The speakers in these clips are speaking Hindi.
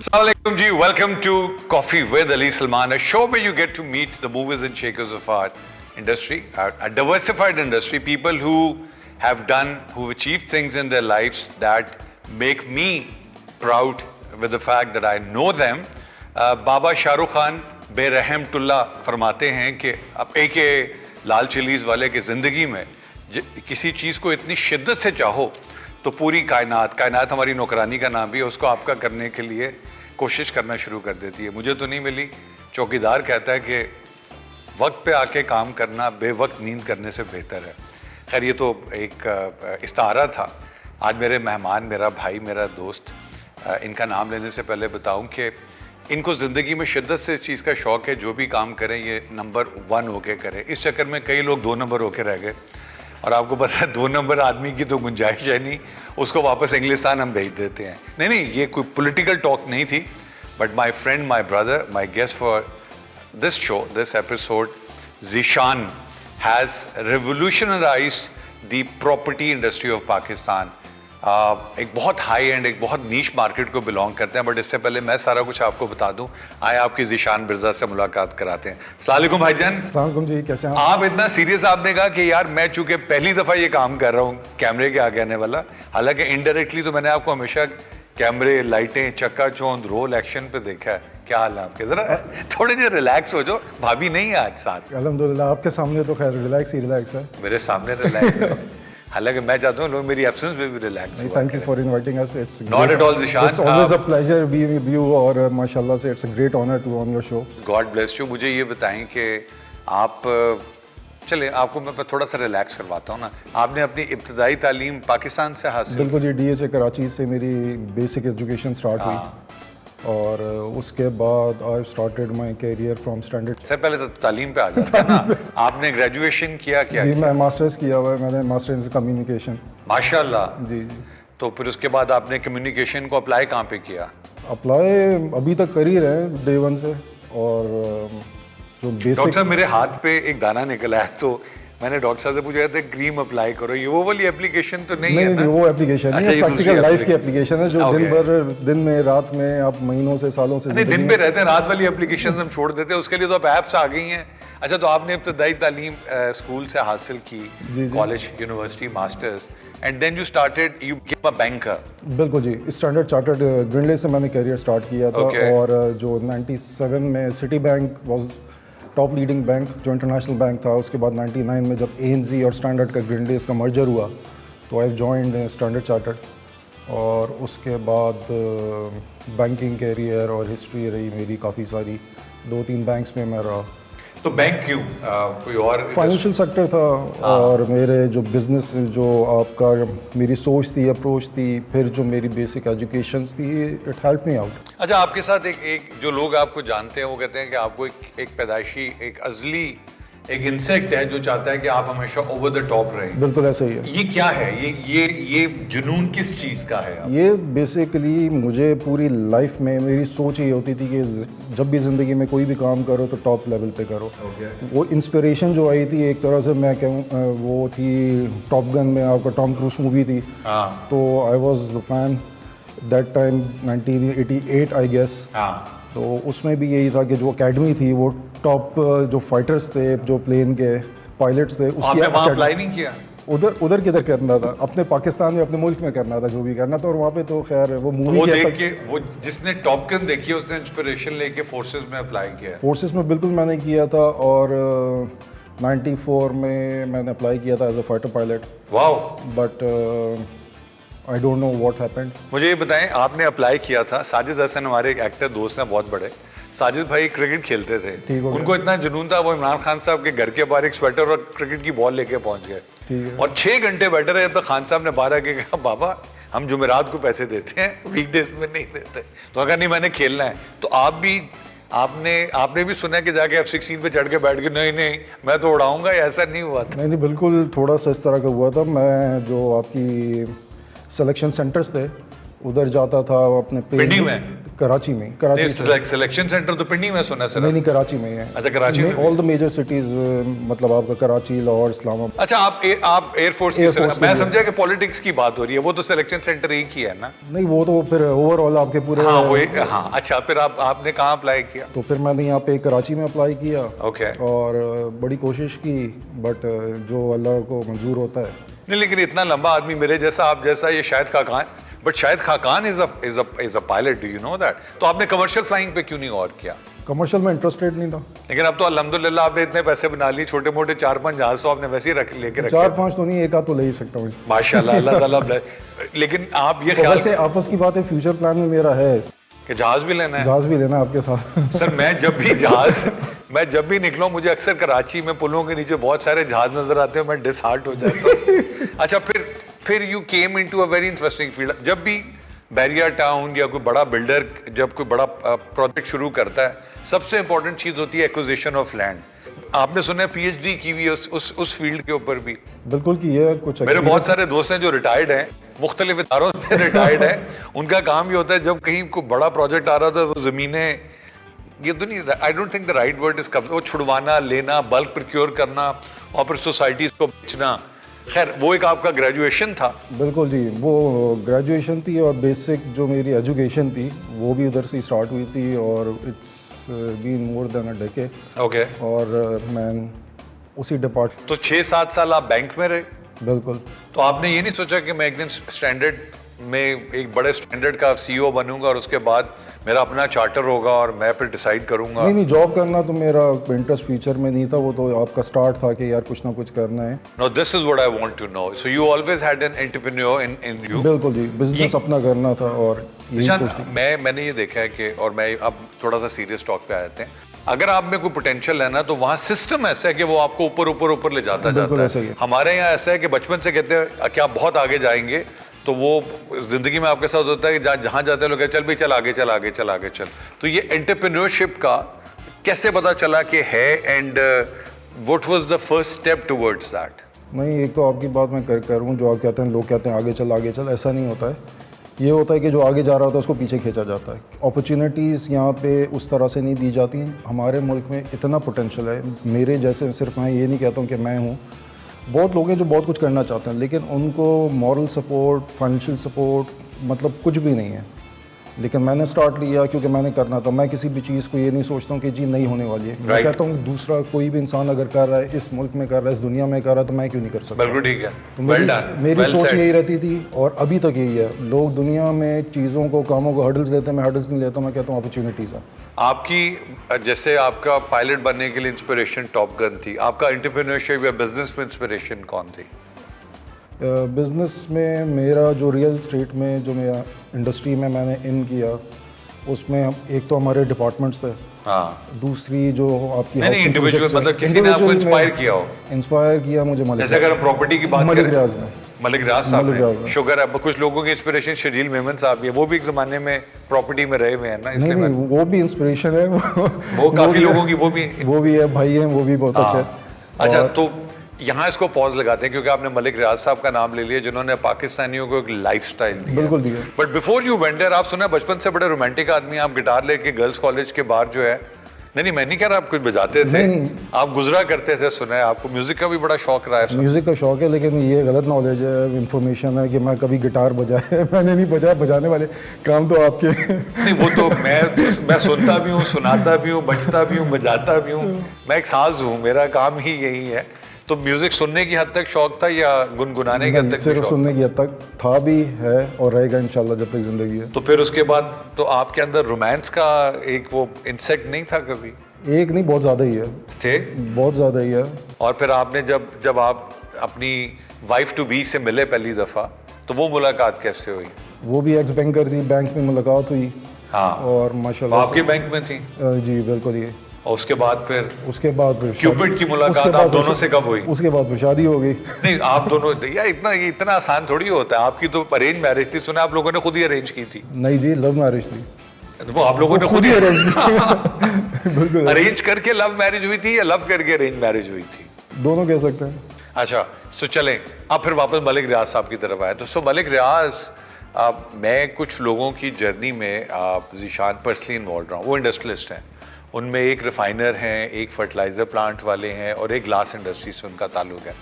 Assalamualaikum ji, welcome to Coffee with Ali Salman, a show where you get to meet the movers and shakers of our industry, a diversified industry, people who have done, who've achieved things in their lives that make me proud with the fact that I know them. बाबा शाहरुख खान बेरहमतुल्लाह फरमाते हैं कि अब एक लाल चिलीज़ वाले की ज़िंदगी में किसी चीज़ को इतनी शिद्दत से चाहो तो पूरी कायनात हमारी नौकरानी का नाम भी है, उसको आपका करने के लिए कोशिश करना शुरू कर देती है। मुझे तो नहीं मिली। चौकीदार कहता है कि वक्त पे आके काम करना बेवक्त नींद करने से बेहतर है। खैर ये तो एक इस्तारा था। आज मेरे मेहमान, मेरा भाई, मेरा दोस्त, इनका नाम लेने से पहले बताऊं कि इनको ज़िंदगी में शिद्दत से इस चीज़ का शौक़ है, जो भी काम करें ये नंबर 1 होके करें। इस चक्कर में कई लोग 2 नंबर होके रह गए और आपको पता है 2 नंबर आदमी की तो गुंजाइश है नहीं, उसको वापस इंग्लिस्तान हम भेज देते हैं। नहीं, ये कोई पॉलिटिकल टॉक नहीं थी, but my friend, my brother, my guest for this show, this episode, Zeeshan has revolutionized the property industry of Pakistan. एक बहुत हाई एंड, एक बहुत नीश मार्केट को बिलोंग करते हैं। बट इससे पहले मैं सारा कुछ आपको बता दूं, आए आपकी ज़ीशान बिरज़ा से मुलाकात कराते हैं। अस्सलाम वालेकुम भाईजान। अस्सलाम वालेकुम जी, कैसे हैं आप? इतना सीरियस आपने कहा कि यार मैं चूंकि पहली दफ़ा ये काम कर रहा हूँ कैमरे के आगे आने वाला, हालांकि इनडायरेक्टली तो मैंने आपको हमेशा कैमरे, लाइटें, चक्का-चौंध, रोल, एक्शन पे देखा है। क्या हाल है आपके? ज़रा थोड़े देर रिलैक्स हो जाओ, भाभी नहीं है आज साथ। अल्हम्दुलिल्लाह, आपके सामने तो खैर रिलैक्स ही रिलैक्स है। मेरे सामने रिलैक्स हालांकि मैं चाहता हूँ लोग मेरी एब्सेंस में भी रिलैक्स हो। Thank you for inviting us. It's not at all Zeeshan, it's always a pleasure being with you और माशाल्लाह से it's a great honour to on your show. God bless you. मुझे ये बताएं कि आप, चले आपको मैं थोड़ा सा रिलैक्स करवाता हूँ ना। आपने अपनी इब्तदाई तालीम पाकिस्तान से हासिल? बिल्कुल जी, DHA कराची से मेरी बेसिक एजुकेशन स्टार्ट हुई और उसके बाद आई started my career from standard. से पहले तो तालीम पे आ जाते हैं ना। आपने ग्रेजुएशन किया? क्या जी, मैं मास्टर्स किया हुआ है, मैंने मास्टर इन कम्युनिकेशन। माशाल्लाह। जी। तो फिर उसके बाद आपने कम्युनिकेशन को अप्लाई कहाँ पे किया? अप्लाई अभी तक कर ही रहे हैं डे 1 से। और जो बेसिक, डॉक्टर साहब मेरे हाथ पे एक दाना निकला है, तो मैंने डॉक्टर साहब से पूछा था क्रीम अप्लाई करो, ये वो वाली एप्लीकेशन तो नहीं है ना? नहीं, वो एप्लीकेशन नहीं है, प्रैक्टिकल लाइफ की एप्लीकेशन है जो दिन में, रात में, आप महीनों से, सालों से नहीं, दिन पे रहते हैं, रात वाली एप्लीकेशन हम छोड़ देते हैं। उसके लिए तो अब ऐप्स आ गई हैं। अच्छा, तो आपने इब्तदाई तालीम स्कूल से हासिल की, college, university, masters, and then you started, you became a banker. बिल्कुल जी, स्टैंडर्ड चार्टर्ड ग्रिंडले से मैंने करियर स्टार्ट किया था। और जो 97 में city bank was top leading bank, जो इंटरनेशनल बैंक था। उसके बाद 99 में जब ANZ और स्टैंडर्ड का ग्रिंडलेस का मर्जर हुआ तो आई जॉइंड स्टैंडर्ड चार्टर्ड। और उसके बाद बैंकिंग करियर और हिस्ट्री रही मेरी काफ़ी सारी। 2-3 बैंक्स में मैं रहा। तो बैंक क्यों? कोई और फाइनेंशियल सेक्टर था। और मेरे जो बिज़नेस, जो आपका मेरी सोच थी, अप्रोच थी, फिर जो मेरी बेसिक एजुकेशन थी, इट हेल्प मी आउट। अच्छा, आपके साथ एक जो लोग आपको जानते हैं वो कहते हैं कि आपको एक पैदाइशी, एक अजली एक इंसेक्ट है जो चाहता है कि आप हमेशा ओवर द टॉप रहें। बिल्कुल ऐसा ही है। ये क्या है? ये जुनून किस चीज़ का है? ये बेसिकली मुझे पूरी लाइफ में मेरी सोच ये होती थी कि जब भी ज़िंदगी में कोई भी काम करो तो टॉप लेवल पे करो। वो इंस्पिरेशन जो आई थी एक तरह से मैं कहूँ, वो थी टॉप गन में, आपका टॉम क्रूज मूवी थी। तो I was the fan that time, 1988 I guess. तो उसमें भी यही था कि जो एकेडमी थी वो टॉप जो फाइटर्स थे, जो प्लेन के पायलट्स थे, उसकी वहाँ अप्लाई नहीं किया? उधर किधर करना था, अपने पाकिस्तान में, अपने मुल्क में करना था जो भी करना था। और वहाँ पे तो खैर वो मूवी वो देख के, वो जिसने टॉप गन देखी है उसने इंस्पिरेशन लेके फोर्सेस में अप्लाई किया? फोर्सेस में बिल्कुल मैंने किया था। और 94 में मैंने अप्लाई किया था as a fighter pilot. Wow. But I don't know what happened. मुझे ये बताएं, आपने अप्लाई किया था। साजिद हसन हमारे एक एक्टर दोस्त हैं बहुत बड़े, साजिद भाई क्रिकेट खेलते थे। उनको इतना जुनून था, वो इमरान खान साहब के घर के बाहर एक स्वेटर और क्रिकेट की बॉल लेके पहुंच गए और 6 घंटे बैठे रहे। तो खान साहब ने 12 के कहा, बाबा हम जुमेरात को पैसे देते हैं, वीकडेज में नहीं देते। तो अगर नहीं, मैंने खेलना है। तो आप भी, आपने भी सुना कि जाके F-16 पे चढ़ के बैठ के नहीं मैं तो उड़ाऊंगा, ऐसा नहीं हुआ था? नहीं, बिल्कुल थोड़ा सा इस तरह का हुआ था। मैं जो आपकी सिलेक्शन सेंटर्स थे उधर जाता था, अपने पिंडी में कराची में, कराची से सिलेक्शन सेंटर तो पिंडी में सुना सर। नहीं कराची में ही है। अच्छा, कराची में ऑल द मेजर सिटीज, मतलब आपका कराची, लाहौर, इस्लामाबाद। अच्छा, आप एयरफोर्स की मैं समझा कि पॉलिटिक्स की बात हो रही है, वो तो सिलेक्शन सेंटर एक ही है ना? नहीं, वो तो फिर ओवरऑल आपके पूरे। हाँ वो हाँ। अच्छा, फिर आपने कहाँ अप्लाई किया? तो फिर मैंने यहाँ पे कराची में अप्लाई किया। ओके। और बड़ी कोशिश की, बट जो अल्लाह को मंजूर होता है। नहीं, लेकिन इतना लंबा आदमी मेरे जैसा, आप जैसा, ये शायद खाकान, बट शायद Khaqan is a pilot, do you know that? तो आपने कमर्शियल फ्लाइंग पे क्यों नहीं और किया? कमर्शियल में इंटरेस्टेड नहीं था। लेकिन अब तो अल्हम्दुलिल्लाह आपने इतने पैसे बना लिए, छोटे मोटे 4-5 जहाज तो आपने वैसे ही लेके रखे। 4-5 तो नहीं, एक आध तो ले ही सकता हूँ माशाल्लाह, अल्लाह ताला। लेकिन आप ये ख्याल वैसे आपस की बात है, फ्यूचर प्लान में मेरा है कि जहाज भी लेना है। जहाज भी लेना आपके साथ। सर मैं जब भी निकलूं, मुझे अक्सर कराची में पुलों के नीचे बहुत सारे जहाज नजर आते हैं, मैं डिसहार्ट हो जाता हूँ। अच्छा, फिर you came into a very interesting field. जब भी बैरियर टाउन या कोई बड़ा बिल्डर जब कोई बड़ा प्रोजेक्ट शुरू करता है, सबसे इंपॉर्टेंट चीज होती है एक्विजिशन ऑफ लैंड। आपने सुना है पीएचडी की हुई उस फील्ड के ऊपर भी? बिल्कुल की है कुछ। मेरे बहुत सारे दोस्त हैं जो रिटायर्ड हैं, मुख्तलिफ इदारों से रिटायर्ड हैं। उनका काम ये होता है, जब कहीं कोई बड़ा प्रोजेक्ट आ रहा था, वो जमीनें, ये तो नहीं, I don't think the right word is कब, वो छुड़वाना, लेना, बल्क प्रोक्योर करना और फिर सोसाइटीज को बेचना। खैर, वो एक आपका ग्रेजुएशन था। बिल्कुल जी, वो ग्रेजुएशन थी और बेसिक जो मेरी एजुकेशन थी वो भी उधर से स्टार्ट हुई थी, और it's been more than a decade. Okay. और मैं उसी डिपार्टमेंट। तो 6-7 साल आप बैंक में रहे? बिल्कुल। तो आपने ये नहीं सोचा कि मैं एक दिन स्टैंडर्ड में एक बड़े स्टैंडर्ड का सीईओ बनूंगा और उसके बाद मेरा अपना चार्टर होगा और मैं फिर डिसाइड करूंगा? नहीं, जॉब करना तो मेरा इंटरेस्ट फ्यूचर में नहीं था, वो तो आपका स्टार्ट था कि यार कुछ ना कुछ करना है। No, this is what I want to know. So you always had an entrepreneur in you? बिल्कुल जी, बिजनेस अपना करना था और यही सोच थी। मैंने ये देखा है कि, और मैं अब थोड़ा सा सीरियस टॉक पे आ जाते हैं, अगर आप में कोई पोटेंशियल है ना, तो वहाँ सिस्टम ऐसा है कि वो आपको ऊपर ले जाता है। हमारे यहाँ ऐसा है कि बचपन से कहते हैं कि आप बहुत आगे जाएंगे, तो वो जिंदगी में आपके साथ होता है कि जहाँ जाते हैं लोग चल भाई, चल आगे चल। तो ये एंटरप्रेन्योरशिप का कैसे पता चला कि है, and what was the first step towards that? नहीं, एक तो आपकी बात मैं करूँ, जो आप कहते हैं, लोग कहते हैं आगे चल, ऐसा नहीं होता है। ये होता है कि जो आगे जा रहा होता है उसको पीछे खींचा जाता है। अपॉर्चुनिटीज़ यहाँ पे उस तरह से नहीं दी जाती। हमारे मुल्क में इतना पोटेंशियल है, मेरे जैसे, सिर्फ मैं ये नहीं कहता हूँ कि मैं हूँ, बहुत लोग हैं जो बहुत कुछ करना चाहते हैं, लेकिन उनको मॉरल सपोर्ट, फाइनेंशियल सपोर्ट, मतलब कुछ भी नहीं है। लेकिन मैंने स्टार्ट लिया क्योंकि मैंने करना था। मैं किसी भी चीज़ को ये नहीं सोचता हूँ कि जी नहीं होने वाली है। मैं कहता हूँ दूसरा कोई भी इंसान अगर कर रहा है, इस मुल्क में कर रहा है, इस दुनिया में कर रहा है, तो मैं क्यों नहीं कर सकता? बिल्कुल ठीक है। तो मेरी सोच यही रहती थी और अभी तक यही है। लोग दुनिया में चीज़ों को, कामों को हर्डल्स लेते हैं, मैं हर्डल्स नहीं लेता। मैं कहता हूँ अपॉर्चुनिटीज़ है। आपकी, जैसे आपका पायलट बनने के लिए इंस्पिरेशन टॉप गन थी, आपका एंटरप्रेन्योरशिप या बिजनेस में इंस्पिरेशन कौन थी? बिजनेस में मेरा जो रियल एस्टेट में, जो मेरा इंडस्ट्री में मैंने इन किया, उसमें एक तो हमारे डिपार्टमेंट्स थे। हाँ। दूसरी जो आपकी नहीं, इंडिविजुअल, मतलब किसी ने आपको इंस्पायर किया हो? इंस्पायर किया मुझे मलिक, जैसे अगर प्रॉपर्टी की बात मलिक रियाज ने। मलिक रियाज साहब ने। शुगर है, कुछ लोगों की इंस्पिरेशन शजील मेमन साहब भी है, वो भी एक जमाने में प्रॉपर्टी में रहे हुए हैं ना, इसलिए नहीं, वो भी इंस्पिरेशन है। वो काफी लोगों की वो भी है, भाई है, वो भी बहुत अच्छा है। अच्छा, तो यहाँ इसको पॉज लगाते हैं क्योंकि आपने मलिक रियाज साहब का नाम ले लिया, जिन्होंने पाकिस्तानियों को एक लाइफस्टाइल दिया। बिल्कुल दिया। But before you went there, आप सुना बचपन से बड़े रोमांटिक आदमी, आप गिटार लेके गर्ल्स कॉलेज के बाहर जो है, नहीं मैं नहीं कह रहा आप कुछ बजाते थे, नहीं। आप गुजरा करते थे, सुना है आपको म्यूजिक का भी बड़ा शौक रहा है। म्यूजिक का शौक है, लेकिन ये गलत नॉलेज है, इन्फॉर्मेशन है कि मैं कभी गिटार बजाया मैंने नहीं बजाया। बजाने वाले काम तो आपके। नहीं, वो तो मैं सुनता भी हूँ, सुनाता भी हूँ, बजता भी हूँ, बजाता भी हूँ। मैं एक साज हूँ, मेरा काम ही यही है। तो म्यूजिक सुनने की हद तक शौक था या गुनगुनाने की हद तक? सिर्फ सुनने की हद तक था भी है और रहेगा इंशाल्लाह जब तक जिंदगी है। तो फिर उसके बाद तो आपके अंदर रोमांस का एक वो इंसेक्ट नहीं था कभी? एक नहीं, बहुत ज़्यादा ही है। थे? बहुत ज़्यादा ही है। और फिर आपने जब आप अपनी वाइफ टू बी से मिले पहली दफ़ा, तो वो मुलाकात कैसे हुई? वो भी एक्स बैंकर थी, बैंक में मुलाकात हुई। हाँ। और माशाल्लाह आपके बैंक में थी? जी बिल्कुल। ये और उसके बाद फिर क्यूपिड की मुलाकात आप दोनों से कब हुई? उसके बाद फिर शादी हो गई। नहीं, आप दोनों, यार इतना आसान थोड़ी होता है। आपकी तो अरेंज मैरिज थी, सुना आप लोगों ने खुद ही अरेंज की थी? नहीं जी, लव मैरिज थी। वो आप लोगों ने खुद ही अरेंज की। बिल्कुल। अरेंज करके लव मैरिज हुई थी या लव करके अरेंज मैरिज हुई थी? दोनों कह सकते हैं। अच्छा, सो चलें अब फिर वापस मलिक रियाज साहब की तरफ आए। तो सो मलिक रियाज, मैं कुछ लोगों की जर्नी में ज़ीशान पर्सनली इन्वॉल्व रहा हूँ, वो इंडस्ट्रियलिस्ट हैं। उनमें एक रिफाइनर हैं, एक फर्टिलाइज़र प्लांट वाले हैं और एक ग्लास इंडस्ट्री से उनका ताल्लुक है।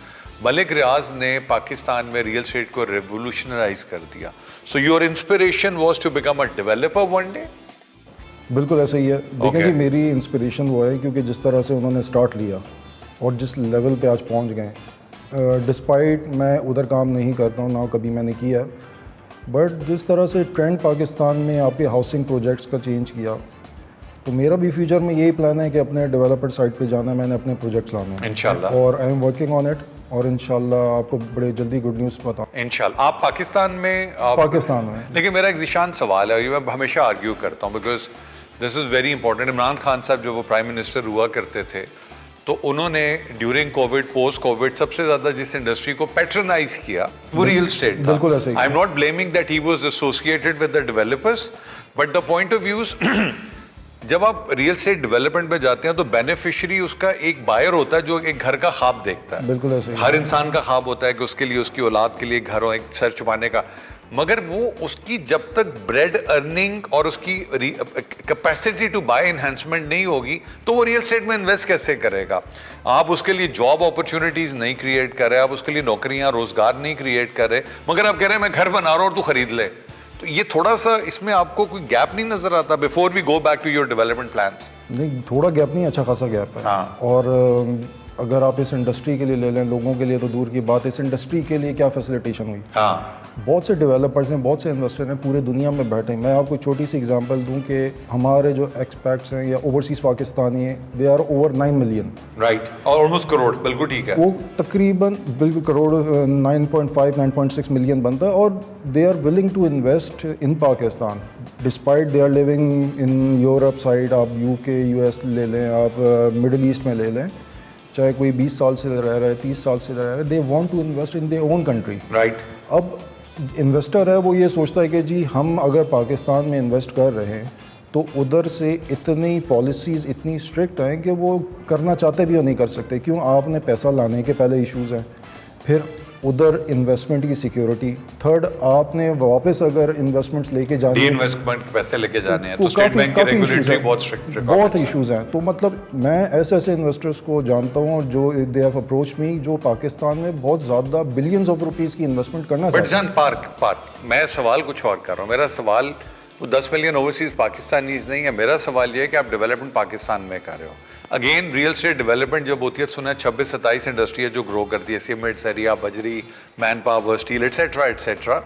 मलिक रियाज ने पाकिस्तान में रियल एस्टेट को रेवोल्यूशनराइज कर दिया। So your inspiration was to become a developer one day? बिल्कुल ऐसा ही है। देखें Okay. जी, मेरी इंस्पिरेशन वो है क्योंकि जिस तरह से उन्होंने स्टार्ट लिया और जिस लेवल पे आज पहुंच गए, डिस्पाइट मैं उधर काम नहीं करता हूं, ना कभी मैंने किया, बट जिस तरह से ट्रेंड पाकिस्तान में आपके हाउसिंग प्रोजेक्ट्स का चेंज किया, तो मेरा भी फ्यूचर में यही प्लान है कि अपने डेवलपर साइड पे जाना है, मैंने अपने प्रोजेक्ट्स लाने हैं इंशाल्लाह। और I am working on it और इंशाल्लाह आपको बड़े जल्दी गुड न्यूज़ बताऊँ। इंशाल्लाह। आप पाकिस्तान में पाकिस्तान में। लेकिन मेरा एक ज़ीशान सवाल है, ये मैं हमेशा आर्ग्यू करता हूँ because this is very important. Imran Khan साहब जो वो प्राइम मिनिस्टर हुआ करते थे, तो उन्होंने ड्यूरिंग कोविड, पोस्ट कोविड सबसे ज़्यादा जिस इंडस्ट्री को पैट्रनाइज किया वो रियल एस्टेट था। बिल्कुल ऐसे ही। I am not blaming that he was associated with the developers, but the point of views जब आप रियल एस्टेट डेवलपमेंट में जाते हैं तो बेनिफिशियरी उसका एक बायर होता है जो एक घर का ख्वाब देखता है। बिल्कुल ऐसे ही। हर इंसान का ख्वाब होता है कि उसके लिए, उसकी औलाद के लिए घर हो, एक सर छुपाने का, मगर वो उसकी जब तक ब्रेड अर्निंग और उसकी कैपेसिटी टू बाय एनहांसमेंट नहीं होगी तो वो रियल एस्टेट में इन्वेस्ट कैसे करेगा? आप उसके लिए जॉब अपॉर्चुनिटीज नहीं क्रिएट कर रहे, आप उसके लिए नौकरियां, रोजगार नहीं क्रिएट कर रहे, मगर आप कह रहे हैं मैं घर बना रहा हूं और तू खरीद ले। तो ये थोड़ा सा इसमें आपको कोई गैप नहीं नजर आता before we go back to your development plan? नहीं, थोड़ा गैप नहीं, अच्छा खासा गैप है। हाँ। और अगर आप इस इंडस्ट्री के लिए ले लें, लोगों के लिए तो दूर की बात, इस इंडस्ट्री के लिए क्या फैसिलिटेशन हुई। हाँ। बहुत से डेवलपर्स हैं, बहुत से इन्वेस्टर हैं पूरे दुनिया में बैठे हैं। मैं आपको छोटी सी एग्जांपल दूं कि हमारे जो एक्सपैक्ट्स हैं या ओवरसीज़ पाकिस्तानी हैं, they are over 9 million. Right, और ऑलमोस्ट करोड़, बिल्कुल ठीक है। वो तकरीबन बिल्कुल करोड़ 9.5 9.6 मिलियन बनता है और they are willing to invest in Pakistan despite they are living in Europe side. आप यूके, यूएस ले लें, आप मिडिल ईस्ट में ले लें, चाहे कोई 20 साल से रह रहा है, 30 साल से रह रहा है, they want to invest in their own country. Right. अब इन्वेस्टर है वो ये सोचता है कि जी हम अगर पाकिस्तान में इन्वेस्ट कर रहे हैं तो उधर से इतनी पॉलिसीज़ इतनी स्ट्रिक्ट हैं कि वो करना चाहते भी और नहीं कर सकते। क्यों? आपने पैसा लाने के पहले इश्यूज़ हैं, फिर उधर इन्वेस्टमेंट की सिक्योरिटी, थर्ड आपने वापस अगर इन्वेस्टमेंट्स लेके जाने, इन्वेस्टमेंट पैसे लेके जाने हैं तो स्टेट बैंक की रेगुलेटरी बहुत स्ट्रिक्ट, बहुत इश्यूज़ हैं। तो मतलब मैं ऐसे ऐसे इन्वेस्टर्स को जानता हूँ जो दे हैव अप्रोच मी, जो पाकिस्तान में बहुत ज़्यादा बिलियंस ऑफ रुपीज़ की इन्वेस्टमेंट करना बट चाहते हैं। जान पार्क मैं सवाल कुछ और कर रहा हूँ। मेरा सवाल वो 10 मिलियन ओवरसीज पाकिस्तानीज नहीं है। मेरा सवाल ये है कि आप डेवलपमेंट पाकिस्तान में कर रहे हो। अगेन रियल एस्टेट डेवलपमेंट जब होती है, सुना है 26-27 इंडस्ट्री है जो ग्रो करती है, सीमेंट, सरिया, बजरी, man power, steel, etcetera etcetera.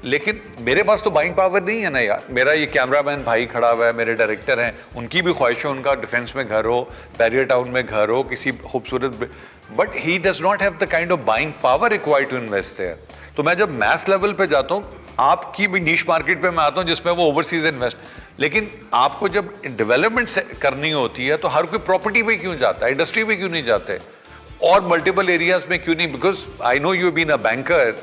लेकिन मेरे पास तो बाइंग पावर नहीं है ना यार। मेरा ये कैमरामैन भाई खड़ा हुआ है, मेरे डायरेक्टर हैं, उनकी भी ख्वाहिश है उनका डिफेंस में घर हो, बैरियर टाउन में घर हो, किसी खूबसूरत, but he does not have the kind of buying power required to invest there. तो मैं जब मैस लेवल पे जाता हूँ, आपकी भी नीश मार्केट पे मैं आता हूँ जिसमें वो ओवरसीज इन्वेस्ट, लेकिन आपको जब डेवलपमेंट करनी होती है तो हर कोई प्रॉपर्टी पे क्यों जाता है, इंडस्ट्री पे क्यों नहीं जाते, और मल्टीपल एरियाज में क्यों नहीं? Because I know you been a banker.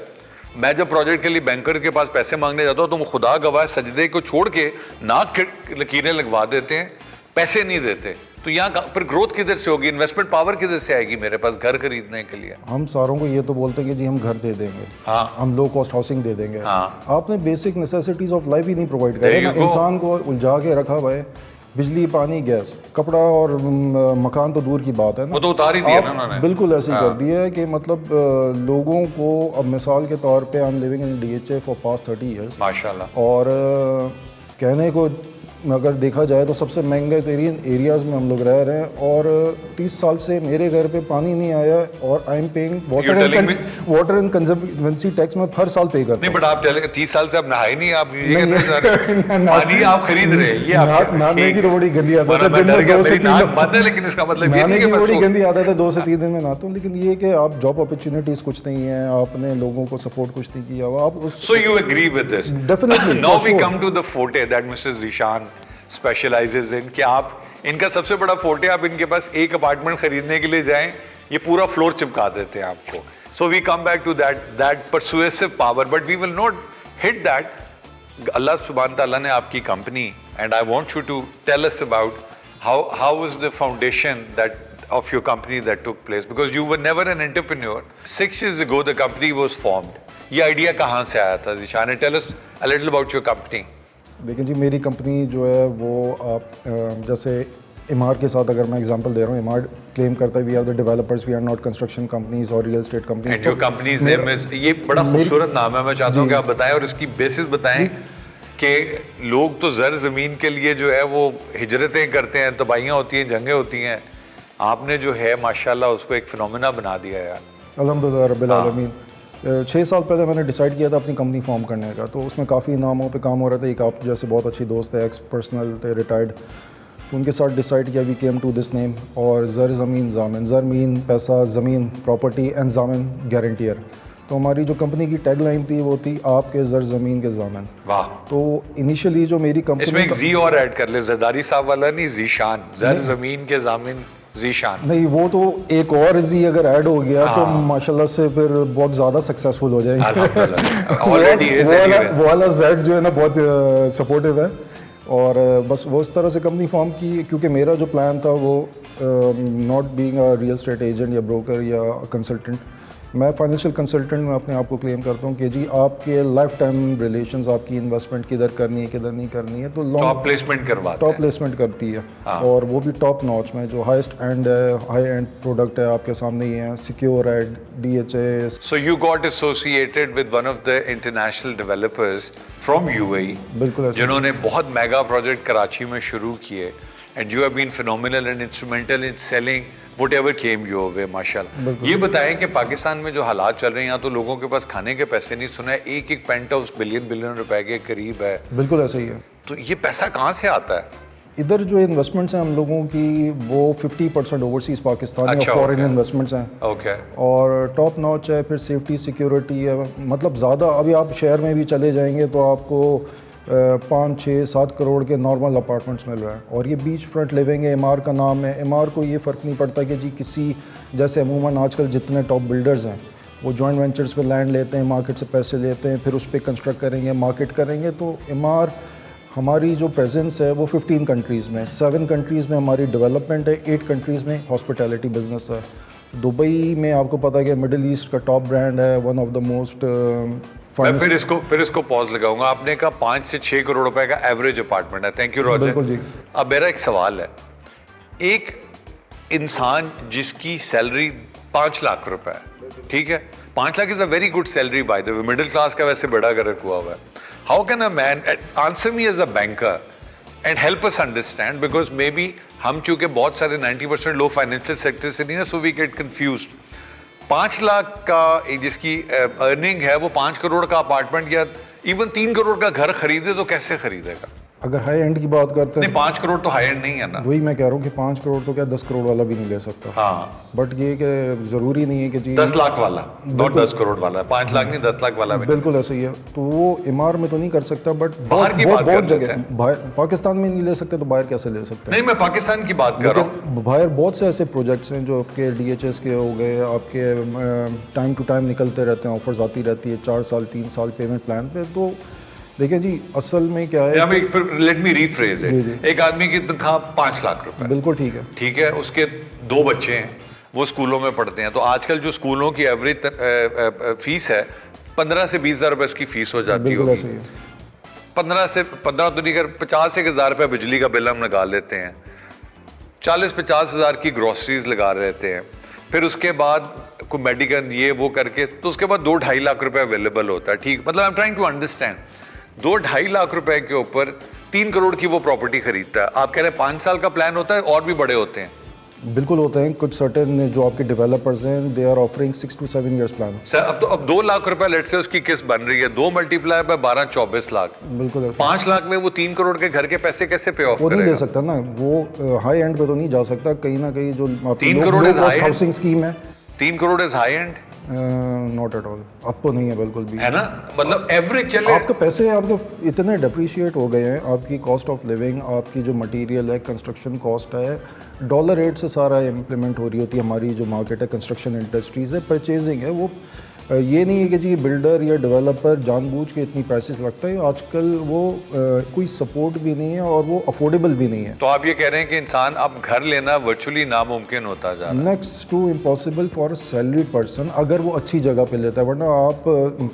मैं जब प्रोजेक्ट के लिए बैंकर के पास पैसे मांगने जाता हूँ तो वो खुदा गवाह सजदे को छोड़ के नाक लकीरें लगवा देते हैं, पैसे नहीं देते। तो यहाँ फिर ग्रोथ किधर से होगी, इन्वेस्टमेंट पावर किधर से आएगी मेरे पास घर खरीदने के लिए? हम सारों को ये तो बोलते हैं कि जी हम घर दे देंगे, हाँ, हम लो कॉस्ट हाउसिंग दे देंगे। हाँ। आपने बेसिक नेसेसिटीज ऑफ लाइफ ही नहीं प्रोवाइड करे ना। इंसान को उलझा के रखा हुआ है, बिजली, पानी, गैस, कपड़ा और मकान तो दूर की बात है ना, वो तो उतार ही दिया ना उन्होंने। बिल्कुल ऐसे ही कर दिया है कि मतलब लोगों को, अब मिसाल के तौर पे I am living in DHA for past 30 years माशाल्लाह, और कहने को अगर देखा जाए तो सबसे महंगे एरियाज़ में हम लोग रह रहे हैं और 30 साल से मेरे घर पे पानी नहीं आया और I am paying water and conservancy tax में हर साल पे करता नहीं। बट आप 30 साल से आप नहाए नहीं, आप ये कहना चाह रहे हैं पानी आप खरीद रहे हैं, ये आप नहाने की तो बड़ी गंदी आदत है, लेकिन इसका मतलब ये नहीं कि बड़ी गंदी आदत है, 2 से 3 दिन में नहाता हूँ। लेकिन ये कि आप जॉब अपॉर्चुनिटीज कुछ नहीं है, आपने लोगों को सपोर्ट कुछ नहीं किया, आप so you agree with this? Definitely. Now we come to the forte that mister Zeeshan specializes in, कि आप, इनका सबसे बड़ा फोर्टे, आप इनके पास एक अपार्टमेंट खरीदने के लिए जाएं, ये पूरा फ्लोर चिपका देते हैं आपको। So we come back to that persuasive power, but we will not hit that. अल्लाह सुब्हान ताला ने आपकी company, and I want you to tell us about how was the foundation that of your company that took place, because you were never an entrepreneur. 6 years ago the company was formed. ये आइडिया कहाँ से आया था Zeeshan? Tell us a little about your company. देखिए जी, मेरी कंपनी जो है वो आप जैसे एमआर के साथ अगर मैं एग्जांपल दे रहा हूँ, एमआर क्लेम करता है we are the developers, we are not construction companies और real estate companies. And your companies name is, ये बड़ा खूबसूरत नाम है, मैं चाहता हूँ कि आप बताएं और इसकी बेसिस बताएं कि लोग तो ज़र ज़मीन के लिए जो है वो हिजरतें करते हैं, तबाहियाँ होती हैं, जंगें होती हैं, आपने जो है माशाल्लाह उसको एक फिनोमेना बना दिया यार। अल्हम्दुलिल्लाह रब्बिल आलमीन। 6 साल पहले मैंने डिसाइड किया था अपनी कंपनी फॉर्म करने का, तो उसमें काफ़ी नामों पे काम हो रहा था। एक आप जैसे बहुत अच्छी दोस्त है, एक्स पर्सनल थे, रिटायर्ड, तो उनके साथ डिसाइड किया we came to this name. और ज़र ज़मीन ज़ामिन, ज़र मीन पैसा, ज़मीन प्रॉपर्टी एंड ज़ामिन गारंटियर। तो हमारी जो कंपनी की टैगलाइन थी वो थी आपके ज़र ज़मीन के ज़ामिन। वाह। तो इनिशियली जो मेरी कंपनी, इसमें एक जी और ऐड कर ले, जरदारी साहब वाला नहीं, ज़ीशान, ज़र ज़मीन के ज़ामिन ज़ीशान। नहीं वो तो एक और जी अगर ऐड हो गया तो माशाल्लाह से फिर बहुत ज़्यादा सक्सेसफुल हो जाएंगे। ऑलरेडी वो वाला जेड जो है ना बहुत सपोर्टिव है। और बस वो इस तरह से कंपनी फॉर्म की, क्योंकि मेरा जो प्लान था वो not being a real estate agent या ब्रोकर या कंसल्टेंट, मैं फाइनेंशियल कंसल्टेंट में अपने आप को क्लेम करता हूँ कि जी आपके लाइफ टाइम रिलेशंस, आपकी इन्वेस्टमेंट किधर करनी है किधर नहीं करनी है, तो टॉप प्लेसमेंट करवाते हैं। टॉप प्लेसमेंट करती है। और वो भी टॉप नॉच में, जो highest and high and product है आपके सामने ही है, सिक्योर है, DHA। So you got associated with one of the international developers from UAE, बिल्कुल ऐसे। जिन्होंने बहुत मेगा प्रोजेक्ट कराची में शुरू किए, and you have been phenomenal and instrumental in selling whatever came your way, माशाल्लाह। ये बताएं कि पाकिस्तान में जो हालात चल रहे हैं, यहाँ तो लोगों के पास खाने के पैसे नहीं, सुना है एक एक पेंट हाउस बिलियन रुपए के करीब है। बिल्कुल ऐसे ही है। तो ये पैसा कहाँ से आता है? इधर जो इन्वेस्टमेंट्स हैं हम लोगों की वो 50% ओवरसीज़ पाकिस्तानी अच्छा, और फॉरेन okay। इन्वेस्टमेंट्स हैं। ओके। और टॉप नॉच है, फिर सेफ्टी सिक्योरिटी है, मतलब ज़्यादा। अभी आप शहर में भी चले जाएंगे तो आपको 5, 6, 7 करोड़ के नॉर्मल अपार्टमेंट्स मिल रहा है। और ये बीच फ्रंट लिविंग है, एमआर का नाम है। एमआर को ये फ़र्क नहीं पड़ता कि जी किसी, जैसे अमूमन आजकल जितने टॉप बिल्डर्स हैं वो जॉइंट वेंचर्स पे लैंड लेते हैं, मार्केट से पैसे लेते हैं, फिर उस पर कंस्ट्रक्ट करेंगे, मार्केट करेंगे। तो एमआर हमारी जो प्रेजेंस है वो 15 कंट्रीज़ में, 7 कंट्रीज़ में हमारी डेवलपमेंट है, 8 कंट्रीज़ में हॉस्पिटैलिटी बिजनेस है। दुबई में आपको पता है कि मिडिल ईस्ट का टॉप ब्रांड है, वन ऑफ द मोस्ट। मैं फिर इसको पॉज लगाऊंगा। आपने कहा 5 से 6 करोड़ रुपए का एवरेज अपार्टमेंट है। Thank you Roger. बिल्कुल जी। अब मेरा एक सवाल है, एक इंसान जिसकी सैलरी 5 लाख रुपए है, ठीक है, 5 lakh is a very good salary by the way, middle class का वैसे बड़ा गर्क हुआ हुआ है। How can a man answer me as a banker and help us understand, because maybe हम चूंकि बहुत सारे 90% लोग फाइनेंशियल सेक्टर से नहीं ना, so we get confused. 5 lakh का जिसकी अर्निंग है वो 5 करोड़ का अपार्टमेंट या इवन 3 करोड़ का घर खरीदे तो कैसे खरीदेगा? अगर हाई एंड की बात करते नहीं, हैं, 5 करोड़ तो हाई एंड नहीं है ना। वही मैं कह रहा हूँ कि 5 करोड़ तो क्या 10 करोड़ वाला भी नहीं ले सकता। हाँ, बट ये कि ज़रूरी नहीं है कि जी 10 लाख वाला, नॉट 10 करोड़ वाला, 5 लाख नहीं 10 लाख वाला भी। बिल्कुल ऐसे ही है। तो वो एमआर में तो नहीं कर सकता, बट बाहर की बात बहुत कर लेते जगह बाहर, पाकिस्तान में नहीं ले सकते तो बाहर कैसे ले सकते हैं? नहीं, मैं पाकिस्तान की बात कर रहा हूँ। लेकिन बाहर बहुत से ऐसे प्रोजेक्ट्स हैं जो आपके DHS के हो गए, आपके टाइम टू टाइम निकलते रहते हैं, ऑफर्स आती रहती है 4 साल 3 साल पेमेंट प्लान पे। तो देखिए जी, असल में क्या है, लेट मी रीफ्रेज इट। एक आदमी की तनख्वाह 5 लाख रुपए, बिल्कुल ठीक है, ठीक है, उसके 2 बच्चे हैं, वो स्कूलों में पढ़ते हैं, तो आजकल जो स्कूलों की एवरेज फीस है 15 से 20 हज़ार रुपए इसकी फीस हो जाती बिल्कुल है। ऐसे ही है। 15 तो नहीं कर, 50 से 1,000 रुपए बिजली का बिल हम लगा लेते हैं, 40-50 हज़ार की ग्रोसरीज लगा रहते हैं, फिर उसके बाद कोई मेडिकल ये वो करके, तो उसके बाद 2-2.5 लाख रुपए अवेलेबल होता है। ठीक, मतलब I am trying to understand, 2-2.5 lakh रुपए के ऊपर 3 करोड़ की वो प्रॉपर्टी खरीदता है। आप कह रहे हैं 5 साल का प्लान होता है, और भी बड़े होते हैं? बिल्कुल होते हैं। कुछ सर्टेन जो आपके डेवलपर्स हैं, they are offering 6 to 7 years plan. Sir अब 2 लाख रुपए लेट से उसकी किस्त बन रही है, 2 मल्टीप्लाई बाय 12-24 लाख, बिल्कुल 5 लाख में वो 3 करोड़ के घर के पैसे कैसे पे ऑफ वो नहीं करेगा? दे सकता ना, वो हाई एंड पे तो नहीं जा सकता। कहीं ना कहीं जो 3 crore is high end? Housing scheme है, 3 crore is high and not at all. अब तो नहीं है बिल्कुल भी, है ना, मतलब एवरेज चले। आपके पैसे आपके इतने डिप्रिशिएट हो गए हैं, आपकी कॉस्ट ऑफ लिविंग, आपकी जो मटेरियल है, कंस्ट्रक्शन कॉस्ट है, डॉलर रेट से सारा इम्प्लीमेंट हो रही होती है। हमारी जो मार्केट है, कंस्ट्रक्शन इंडस्ट्रीज है, परचेजिंग है, वो ये नहीं है कि जी बिल्डर या डेवलपर जानबूझ के इतनी प्राइसेस लगता है, आजकल वो कोई सपोर्ट भी नहीं है और वो अफोर्डेबल भी नहीं है। तो आप ये कह रहे हैं कि इंसान अब घर लेना वर्चुअली नामुमकिन होता जा रहा है। Next to impossible for a salaried person, अगर वो अच्छी जगह पे लेता है, वरना आप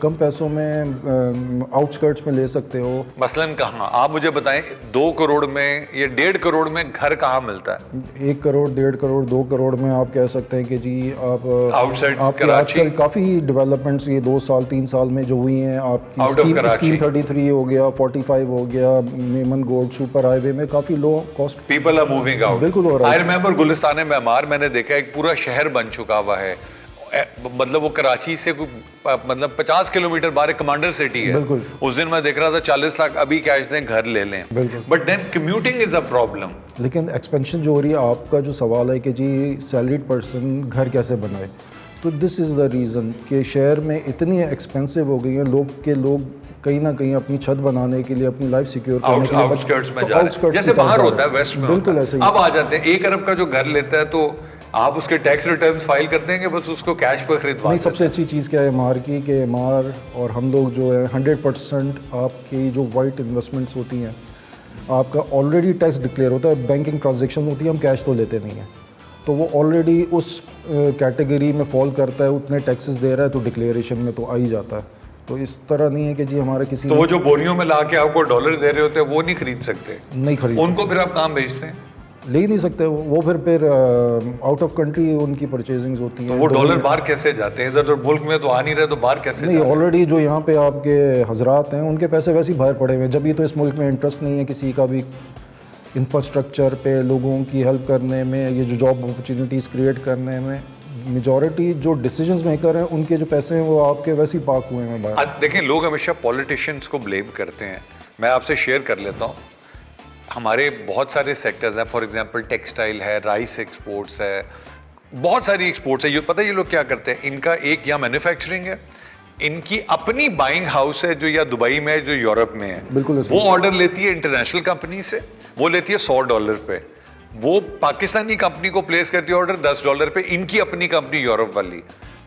कम पैसों में आउटस्कर्ट्स में ले सकते हो। मसलन कहाँ, आप मुझे बताएं 2 करोड़ में या 1.5 करोड़ में घर कहाँ मिलता है? 1 करोड़, 1.5 करोड़, 2 करोड़ में आप कह सकते हैं कि जी आप आउटसाइड आपके कराची? आजकल काफ़ी डेवलपमेंट्स ये 2 साल 3 साल में जो हुई हैं, Out of आपकी Karachi. स्कीम 33 हो गया, 45 हो गया, मेमन गोल्ड सुपर हाईवे में काफ़ी low cost. People are moving out. बिल्कुल हो रहा है। आई रिमेंबर गुलिस्तान मेमार मैंने देखा एक पूरा शहर बन चुका हुआ है। मतलब वो कराची से मतलब 50 किलोमीटर बाहर कमांडर सिटी है। बिल्कुल। उस दिन मैं देख रहा था 40 लाख अभी कैश दें घर ले लें। बिल्कुल। But then commuting is a problem. लेकिन एक्सपेंशन जो हो रही है, आपका जो सवाल है कि जी सैलरीड पर्सन घर कैसे बनाए, तो दिस इज़ द रीज़न कि शहर में इतनी एक्सपेंसिव हो गई हैं, लोग कहीं ना कहीं अपनी छत बनाने के लिए, अपनी लाइफ सिक्योर करने के लिए आउटस्कर्ट्स में तो जा रहे हैं। outskirts जैसे की तरफ बाहर जा होता है रहे हैं। वेस्ट में बिल्कुल होता है। ऐसे ही। अब आ जाते हैं 1 अरब का जो घर लेता है तो आप उसके टैक्स रिटर्न्स फाइल कर देंगे, बस उसको कैश पर खरीदवा नहीं, देते सबसे अच्छी चीज़ क्या है मार की, कि मार और हम लोग जो है 100% आपकी जो वाइट इन्वेस्टमेंट्स होती हैं, आपका ऑलरेडी टैक्स डिक्लेयर होता है, बैंकिंग ट्रांजेक्शन होती है, हम कैश तो लेते नहीं हैं, तो वो ऑलरेडी उस कैटेगरी में फॉल करता है, उतने टैक्सेस दे रहा है, तो डिक्लेरेशन में तो आ ही जाता है। तो इस तरह नहीं है कि जी हमारे किसी तो वो जो बोरियों में ला के आपको डॉलर दे रहे होते हैं वो नहीं खरीद सकते, नहीं खरीद उनको फिर आप काम भेजते हैं, सकते, ले ही नहीं सकते, वो फिर आउट ऑफ कंट्री उनकी परचेजिंग्स होती हैं। तो वो डॉलर बाहर कैसे जाते हैं? इधर तो मुल्क में तो आ नहीं रहे, तो बाहर कैसे नहीं, जा रहे हैं? ऑलरेडी जो यहाँ पे आपके हजरात हैं, उनके पैसे वैसे ही बाहर पड़े हुए हैं। जब ये तो इस मुल्क में इंटरेस्ट नहीं है किसी का भी इंफ्रास्ट्रक्चर पे, लोगों की हेल्प करने में, ये जो जॉब अपॉर्चुनिटीज़ क्रिएट करने में, मेजॉरिटी जो डिसीजंस मेकर हैं उनके जो पैसे हैं वो आपके वैसे ही पाक हुए हैं बाहर। देखें, लोग हमेशा पॉलिटिशियंस को ब्लेम करते हैं। मैं आपसे शेयर कर लेता हूँ, हमारे बहुत सारे सेक्टर्स हैं। फॉर एग्जांपल टेक्सटाइल है, राइस एक्सपोर्ट्स है, बहुत सारी एक्सपोर्ट्स है। ये पता है ये लोग क्या करते हैं? इनका एक या मैन्युफैक्चरिंग है, इनकी अपनी बाइंग हाउस है जो या दुबई में है, जो यूरोप में है। बिल्कुल ऐसे वो ऑर्डर लेती है इंटरनेशनल कंपनी से, वो लेती है $100 पे, वो पाकिस्तानी कंपनी को प्लेस करती है ऑर्डर $10 पे, इनकी अपनी कंपनी यूरोप वाली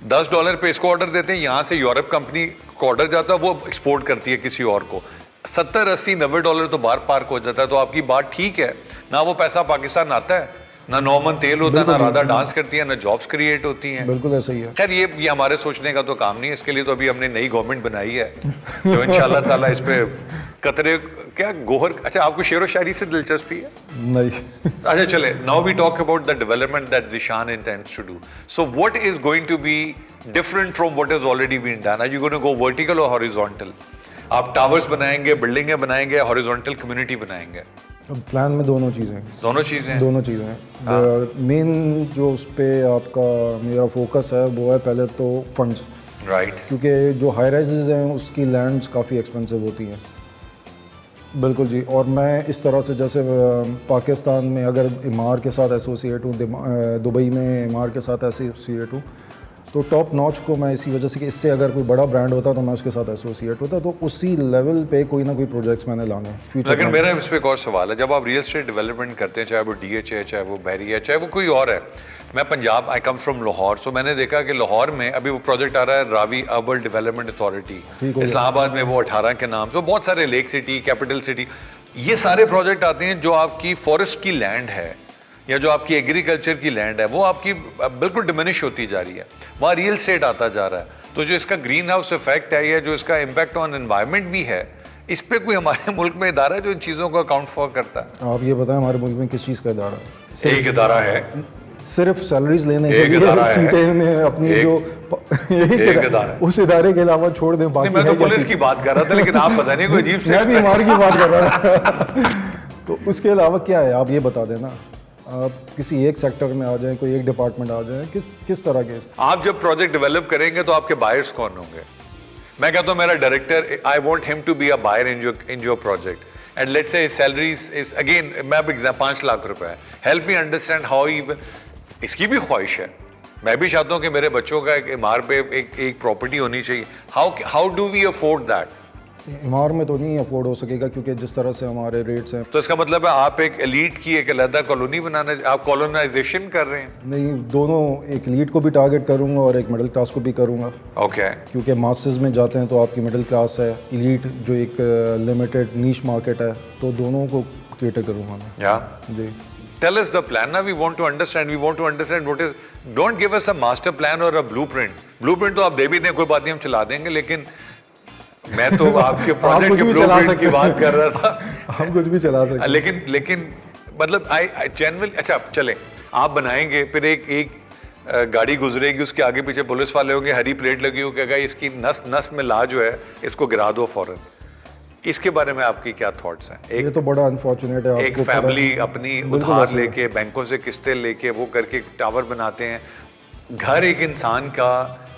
$10 पे इसको ऑर्डर देते हैं, यहाँ से यूरोप कंपनी को ऑर्डर जाता है, वो एक्सपोर्ट करती है किसी और को। 70, 80, $90 तो बाहर पार्क हो जाता है। तो आपकी बात ठीक है ना, वो पैसा पाकिस्तान आता है ना, नॉर्मन तेल होता है ना, राधा डांस करती है ना, जॉब्स क्रिएट होती हैं। बिल्कुल ऐसा ही है। खैर ये हमारे सोचने का तो काम नहीं है, इसके लिए तो अभी हमने नई गवर्नमेंट बनाई है जो इंशाल्लाह ताला इस पे कतरे क्या गोहर। अच्छा, आपको शेर व शायरी से दिलचस्पी है? नहीं। अच्छा चले, now we talk about the development that Zeeshan intends to do. So what is going to be different from what is already been done? Are you going to go vertical और हॉरिजॉन्टल? आप टावर्स बनाएंगे, बिल्डिंगें बनाएंगे, हॉरिजॉन्टल कम्युनिटी बनाएंगे? प्लान में दोनों चीज़ें दोनों चीजें हैं। दोनों चीज़ें हैं। मेन जो उस पर आपका मेरा फोकस है वो है पहले तो फंड्स, राइट। क्योंकि जो हाई राइजेज हैं उसकी लैंड्स काफ़ी एक्सपेंसिव होती हैं। बिल्कुल जी। और मैं इस तरह से, जैसे पाकिस्तान में अगर इमार के साथ एसोसिएट हूँ, दुबई में इमार के साथ एसोसिएट हूँ, तो टॉप नॉच को मैं इसी वजह से कि इससे अगर कोई बड़ा ब्रांड होता तो मैं उसके साथ एसोसिएट होता, तो उसी लेवल पे कोई ना कोई प्रोजेक्ट्स मैंने लाने फ्यूचर। लेकिन मेरा इस पे एक और सवाल है, जब आप रियल एस्टेट डेवलपमेंट करते हैं, चाहे वो DH है, चाहे वो बैरी है, चाहे वो कोई और है। मैं पंजाब, आई कम फ्रॉम लाहौर, सो मैंने देखा कि लाहौर में अभी वो प्रोजेक्ट आ रहा है Ravi urban development authority, Islamabad में वो 18 के नाम से, बहुत सारे लेक सिटी, कैपिटल सिटी, ये सारे प्रोजेक्ट आते हैं जो आपकी फॉरेस्ट की लैंड है या जो आपकी एग्रीकल्चर की लैंड है, वो आपकी बिल्कुल डिमिनिश होती जा रही है, वहाँ रियल एस्टेट आता जा रहा है। तो जो इसका ग्रीन हाउस इफेक्ट है या जो इसका इम्पैक्ट ऑन एनवायरनमेंट भी है, इस पे कोई हमारे मुल्क में इदारा है जो इन चीज़ों को अकाउंट फॉर करता है? आप ये बताएं हमारे मुल्क में किस चीज़ का इदारा है? एक इदारा है, सिर्फ सैलरीज लेने के एक लिए इदारा है। सीटें में अपनी एक- जो एक इदारा है। उस इदारे के अलावा छोड़ दें, बाकी मैं तो है क्या पुलिस चीज़? की बात कर रहा था, लेकिन आप पता नहीं कोई अजीब से मैं भी इमार की बात कर रहा था। तो उसके अलावा क्या है, आप ये बता देना। आप किसी एक सेक्टर में आ जाएं, कोई एक डिपार्टमेंट आ जाएं, किस तरह के? आप जब प्रोजेक्ट डेवलप करेंगे तो आपके बायर्स कौन होंगे? मैं कहता हूं मेरा director, I want him to be a buyer in your project and let's say salaries is again, मैं अब एग्जाम 5 लाख रुपए है, help me understand how even, इसकी भी ख्वाहिश है, मैं भी चाहता हूं कि मेरे बच्चों का एक इमार पे एक प्रॉपर्टी होनी चाहिए। How do we afford that? इमार में तो नहीं अफोर्ड हो सकेगा क्योंकि जिस तरह से हमारे रेट्स हैं। तो इसका मतलब है आप एक एलीट की एक अलग कॉलोनी बनाना, आप कॉलोनाइजेशन कर रहे हैं? नहीं, दोनों, एक एलीट को भी टारगेट करूंगा और एक मिडिल क्लास को भी करूंगा। ओके। क्योंकि मास्टर्स में जाते हैं तो आपकी मिडिल क्लास है, एलीट जो एक लिमिटेड नीश मार्केट है, तो दोनों को केटर करूंगा मैं। या जी। Tell us the plan. Now we want to understand. We want to understand what is. Don't give us a master plan or a blueprint. Blueprint तो आप दे भी दें, कोई बात नहीं, हम चला देंगे, लेकिन मैं तो आपके प्रोजेक्ट के ब्लूप्रिंट की बात कर रहा था। हम कुछ भी चला सकते हैं। लेकिन मतलब आई जेन्युइनली, अच्छा चले, आप बनाएंगे, फिर एक गाड़ी गुजरेगी, उसके आगे पीछे पुलिस वाले होंगे, हरी प्लेट लगी होगी, कहेगा इसकी नस नस में ला जो है, इसको गिरा दो फौरन। इसके बारे में आपकी क्या थॉट्स हैं? ये तो बड़ा अनफॉर्चुनेट है। एक फैमिली अपनी उधार लेके, बैंकों से किस्तें लेके, वो करके टावर बनाते हैं। घर एक इंसान का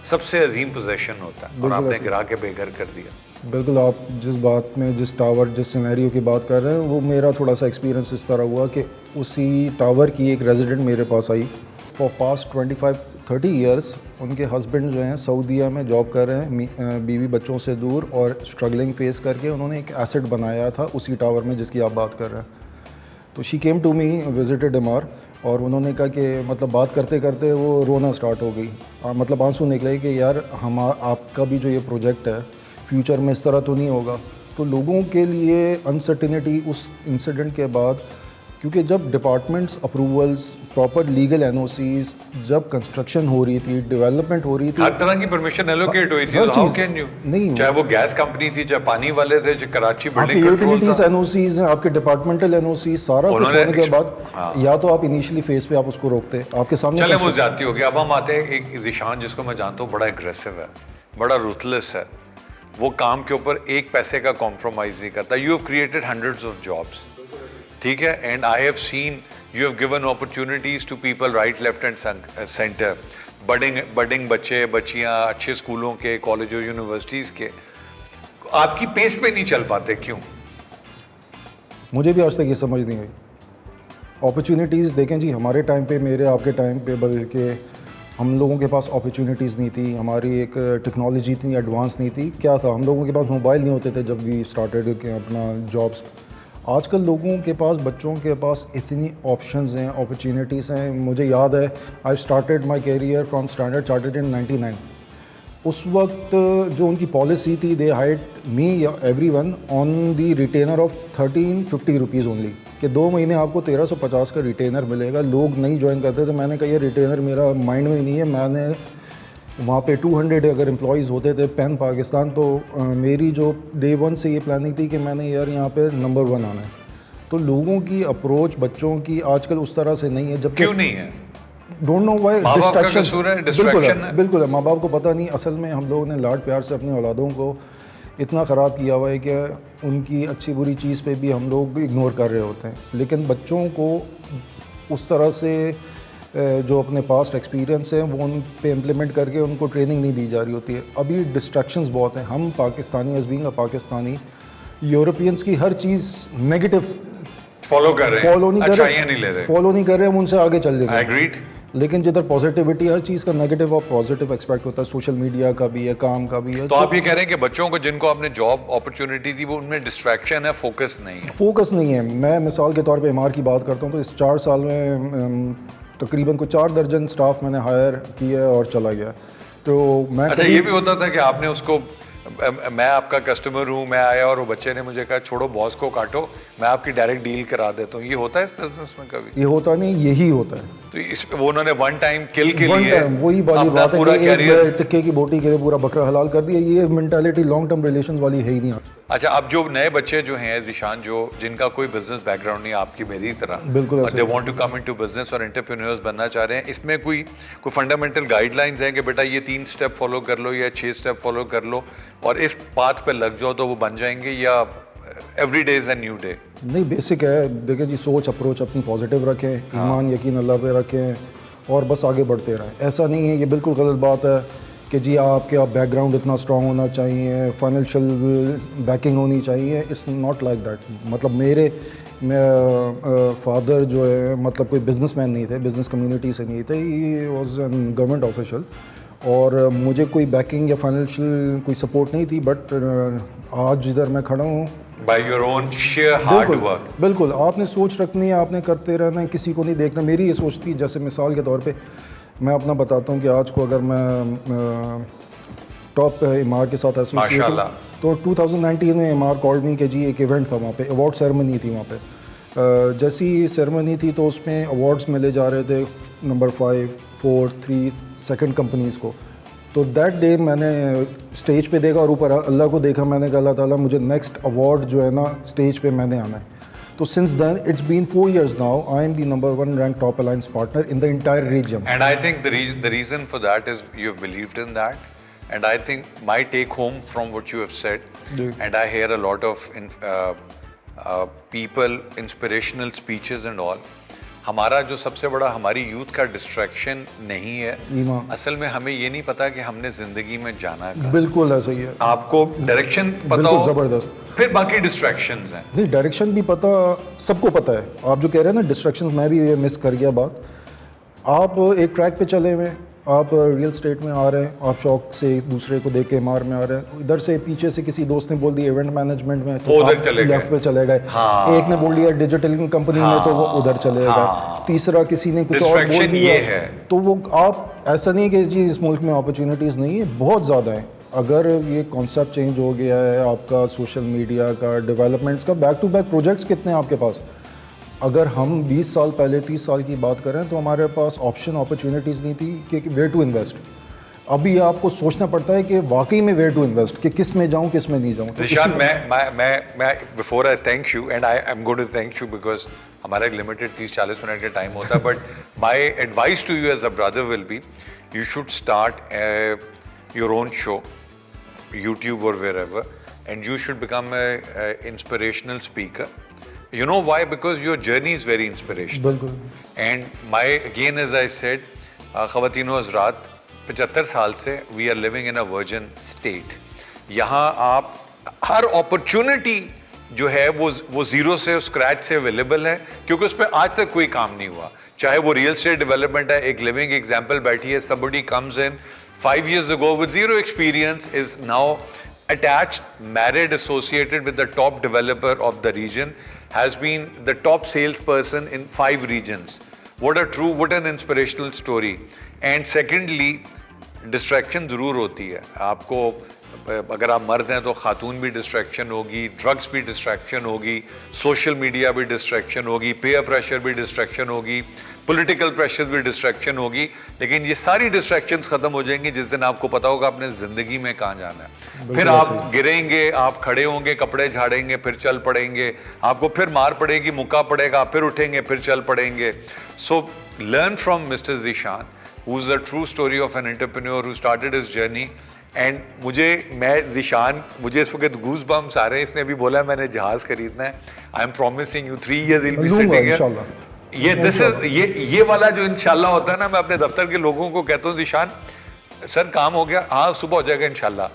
सबसे अजीम पोजेशन होता है और आपने गिरा के बेघर कर दिया। बिल्कुल, आप जिस बात में, जिस टावर, जिस सिनेरियो की बात कर रहे हैं, वो मेरा थोड़ा सा एक्सपीरियंस इस तरह हुआ कि उसी टावर की एक रेजिडेंट मेरे पास आई। फॉर पास्ट 25-30 ईयर्स उनके हस्बैंड जो हैं सऊदीया में जॉब कर रहे हैं, बीवी बच्चों से दूर, और स्ट्रगलिंग फेस करके उन्होंने एक एसेट बनाया था उसी टावर में जिसकी आप बात कर रहे हैं। तो she came to me, visited MR, और उन्होंने कहा कि मतलब बात करते करते वो रोना स्टार्ट हो गई, मतलब आंसू निकले कि यार हम आपका भी जो ये प्रोजेक्ट है फ्यूचर में इस तरह तो नहीं होगा। तो लोगों के लिए अनसर्टिनिटी उस इंसिडेंट के बाद, क्योंकि जब departments approvals, proper legal NOCs, जब कंस्ट्रक्शन हो रही थी, डेवलपमेंट हो रही थी, हर तरह की परमिशन एलोकेट हुई थी, हर तो हाउ चीज़। कैन यू, नहीं, चाहे वो गैस कंपनी थी, चाहे पानी वाले थे, चाहे कराची आपके बिल्डिंग कंट्रोल यूटिलिटीज था, एनओसीज हैं, आपके डिपार्टमेंटल एनओसीज, सारा कुछ उन्होंने होने के बाद या तो आप इनिशियली फेस पे आप उसको रोकते, आपके सामने चले वो जाती होगी। अब हम आते हैं एक ज़ीशान, जिसको मैं जानता हूँ, बड़ा एग्रेसिव है, बड़ा रुथलेस है, वो काम के ऊपर एक पैसे का कॉम्प्रोमाइज नहीं करता। You have created hundreds of jobs, ठीक है, and I have seen you have given opportunities to people right, left and centre, budding बच्चे बच्चियां अच्छे स्कूलों के, कॉलेजों, यूनिवर्सिटीज के। आपकी पेस पे नहीं चल पाते, क्यों? मुझे भी आज तक ये समझ नहीं हुई। अपॉर्चुनिटीज़ देखें जी, हमारे टाइम पे, मेरे आपके टाइम पे, बल्कि हम लोगों के पास अपॉर्चुनिटीज़ नहीं थी, हमारी एक टेक्नोलॉजी इतनी एडवांस नहीं थी। क्या था, हम लोगों के पास मोबाइल नहीं होते थे जब भी स्टार्टेड के अपना जॉब्स। आजकल लोगों के पास, बच्चों के पास इतनी ऑप्शंस हैं, अपॉर्चुनिटीज़ हैं। मुझे याद है, I started my career from Standard Chartered in 99। उस वक्त जो उनकी पॉलिसी थी, दे हाइड मी या everyone on the retainer of 1350 rupees only, कि 2 महीने आपको 1350 का रिटेनर मिलेगा। लोग नहीं ज्वाइन करते थे। मैंने कहा ये रिटेनर मेरा माइंड में नहीं है। मैंने वहाँ पे 200 अगर एम्प्लॉयज़ होते थे पैन पाकिस्तान, तो मेरी जो डे 1 से ये प्लानिंग थी कि मैंने यार यहाँ पे नंबर 1 आना है। तो लोगों की अप्रोच बच्चों की आजकल उस तरह से नहीं है। जब क्यों नहीं है? डोंट नो व्हाई, डिस्ट्रैक्शन है। बिल्कुल है, माँ बाप को पता नहीं। असल में हम लोगों ने लाड प्यार से अपने औलादों को इतना ख़राब किया हुआ है कि उनकी अच्छी बुरी चीज़ पे भी हम लोग इग्नोर कर रहे होते हैं। लेकिन बच्चों को उस तरह से जो अपने पास्ट एक्सपीरियंस है वो उन पे इम्प्लीमेंट करके उनको ट्रेनिंग नहीं दी जा रही होती है। अभी डिस्ट्रैक्शंस बहुत हैं। हम Pakistani, as being a Pakistani, Europeans की हर चीज़ नेगेटिव फॉलो कर रहे हैं, फॉलो नहीं कर रहे, फॉलो नहीं कर रहे, हम उनसे आगे चल रहे हैं। एग्रीड। लेकिन जिधर पॉजिटिविटी, हर चीज़ का नेगेटिव और पॉजिटिव एक्सपेक्ट होता है। सोशल मीडिया का भी है, काम का भी है। तो आप ये कह रहे हैं कि बच्चों को जिनको आपने जॉब अपॉर्चुनिटी दी, वो उनमें डिस्ट्रैक्शन है, फोकस नहीं है? फोकस नहीं है। मैं मिसाल के तौर पे एमआर की बात करता हूँ, तो इस 4 साल में तकरीबन को 4 दर्जन स्टाफ मैंने हायर किया और चला गया। तो मैं अच्छा, ये भी होता था कि आपने उसको, मैं आपका कस्टमर हूँ, मैं आया और वो बच्चे ने मुझे कहा छोड़ो बॉस को काटो, मैं आपकी डायरेक्ट डील करा देता हूँ, ये होता है इस बिजनेस में कभी? ये होता नहीं, यही होता है। तो इस वो उन्होंने वन टाइम किल के लिए वही वाली बात पूरा है कि कैरियर, एक टिक्के की बोटी के लिए पूरा बकरा हलाल कर दिया। ये मेंटालिटी लॉन्ग टर्म रिलेशन वाली है ही नहीं। अच्छा, अब जो नए बच्चे जो हैं ज़ीशान, जो जिनका कोई बिजनेस बैकग्राउंड नहीं आपकी मेरी तरह, बिल्कुल, they want to come into business और एंटरप्रेन्योर्स बनना चाह रहे हैं, इसमें कोई फंडामेंटल गाइडलाइंस हैं कि बेटा ये 3 स्टेप फॉलो कर लो या 6 स्टेप फॉलो कर लो और इस पाथ पे लग जाओ तो वो बन जाएंगे, या every day is a new day? नहीं, बेसिक है। देखिए जी, सोच, अप्रोच अपनी पॉजिटिव रखें, ईमान यकीन अल्लाह पे रखें और बस आगे बढ़ते रहें। ऐसा नहीं है, ये बिल्कुल गलत बात है कि जी आपके बैकग्राउंड इतना स्ट्रॉन्ग होना चाहिए, फाइनेंशियल बैकिंग होनी चाहिए। It's not like that. मतलब मेरे फादर जो है, मतलब कोई बिजनेसमैन नहीं थे, बिजनेस कम्युनिटी से नहीं थे, he was an government official, और मुझे कोई बैकिंग या फाइनेंशियल कोई सपोर्ट नहीं थी। बट आज जिधर मैं खड़ा हूँ, by your own sheer hard बिल्कुल work. बिल्कुल आपने सोच रखनी है, आपने करते रहना है, किसी को नहीं देखना। मेरी ये सोच थी, जैसे मिसाल के तौर पे मैं अपना बताता हूँ कि आज को अगर मैं टॉप एमआर के साथ एसोसिएट हूँ, तो 2019 में एमआर कॉल्ड मी के जी एक इवेंट था वहाँ पे, अवार्ड सेरेमनी थी वहाँ पे। जैसी सेरेमनी थी तो उसमें अवार्ड्स मिले जा रहे थे नंबर 5, 4, 3 सेकंड कंपनीज़ को। तो दैट डे मैंने स्टेज पे देखा और ऊपर अल्लाह को देखा, मैंने कहा अल्लाह ताला मुझे नेक्स्ट अवार्ड जो है ना स्टेज पे मैंने आना है। तो since then it's been 4 years now, I am the number 1 rank top alliance partner in the entire region. And I think the reason for that is you've believed in that. And I think my take home from what you have said, and I hear a lot of people, inspirational speeches and all. हमारा जो सबसे बड़ा हमारी यूथ का डिस्ट्रैक्शन नहीं है, असल में हमें ये नहीं पता कि हमने जिंदगी में जाना है। बिल्कुल ऐसा ही है, आपको डायरेक्शन पता हो, जबरदस्त, फिर बाकी डिस्ट्रैक्शंस हैं। नहीं डायरेक्शन भी पता, सबको पता है। आप जो कह रहे हैं ना डिस्ट्रैक्शंस, मैं भी ये मिस कर गया बात। आप एक ट्रैक पे चले हुए, आप रियल स्टेट में आ रहे हैं, आप शौक से एक दूसरे को देख के एमआर में आ रहे हैं, इधर से पीछे से किसी दोस्त ने बोल दिया इवेंट मैनेजमेंट में, तो उधर चले गए, लेफ्ट पे चले गए। हाँ, एक ने बोल दिया डिजिटल कंपनी में, तो वो उधर चले गए। तीसरा किसी ने कुछ और बोल दिया, तो वो आप ऐसा नहीं कि जी इस मुल्क में अपॉर्चुनिटीज़ नहीं है, बहुत ज़्यादा है। अगर ये कॉन्सेप्ट चेंज हो गया है आपका सोशल मीडिया का, डेवलपमेंट्स का, बैक टू बैक प्रोजेक्ट्स कितने हैं आपके पास। अगर हम 20 साल पहले 30 साल की बात करें तो हमारे पास ऑप्शन अपॉर्चुनिटीज़ नहीं थी कि वेयर टू इन्वेस्ट। अभी आपको सोचना पड़ता है कि वाकई में वेयर टू इन्वेस्ट, कि किस में जाऊं किस में नहीं जाऊं। निशान, मैं before I thank you, and I am going to thank you because हमारा एक लिमिटेड 30-40 मिनट का टाइम होता है, but my advice to you as a brother will be you should start your own show, YouTube or wherever, and you should become a inspirational speaker. You know why? Because your journey is very inspirational. And my, again as I said, ख़वातीनो हज़रात, 75 साल से we are living in a virgin state. यहाँ आप हर opportunity जो है वो जीरो से, स्क्रैच से अवेलेबल है, क्योंकि उस पर आज तक कोई काम नहीं हुआ। चाहे वो रियल स्टेट डेवलपमेंट है, एक लिविंग एग्जाम्पल बैठी है, somebody comes in 5 years ago with zero experience, is now attached, married, associated with the top developer of the region, has been the top salesperson in 5 regions. What an inspirational story. And secondly, distraction जरूर होती है आपको। अगर आप मर्द हैं तो खातून भी डिस्ट्रैक्शन होगी, ड्रग्स भी डिस्ट्रैक्शन होगी, सोशल मीडिया भी डिस्ट्रैक्शन होगी, पेयर प्रेशर भी डिस्ट्रैक्शन होगी, पॉलिटिकल प्रेशर भी डिस्ट्रैक्शन होगी। लेकिन ये सारी डिस्ट्रैक्शंस खत्म हो जाएंगी जिस दिन आपको पता होगा आपने जिंदगी में कहाँ जाना है। फिर आप गिरेंगे, आप खड़े होंगे, कपड़े झाड़ेंगे, फिर चल पड़ेंगे, आपको फिर मार पड़ेगी, मुक्का पड़ेगा, फिर उठेंगे, फिर चल पड़ेंगे। So learn from mister Zeeshan, who is a true story of an entrepreneur who started his journey. And मैं ज़ीशान, मुझे इस वक्त गूज बम्स आ रहे हैं। इसने भी बोला मैंने जहाज खरीदना है। I am promising you 3 years he'll be sitting here. ये वाला जो इंशाल्लाह होता है ना, मैं अपने दफ्तर के लोगों को कहता हूँ ज़ीशान सर काम हो गया, हाँ सुबह हो जाएगा इंशाल्लाह।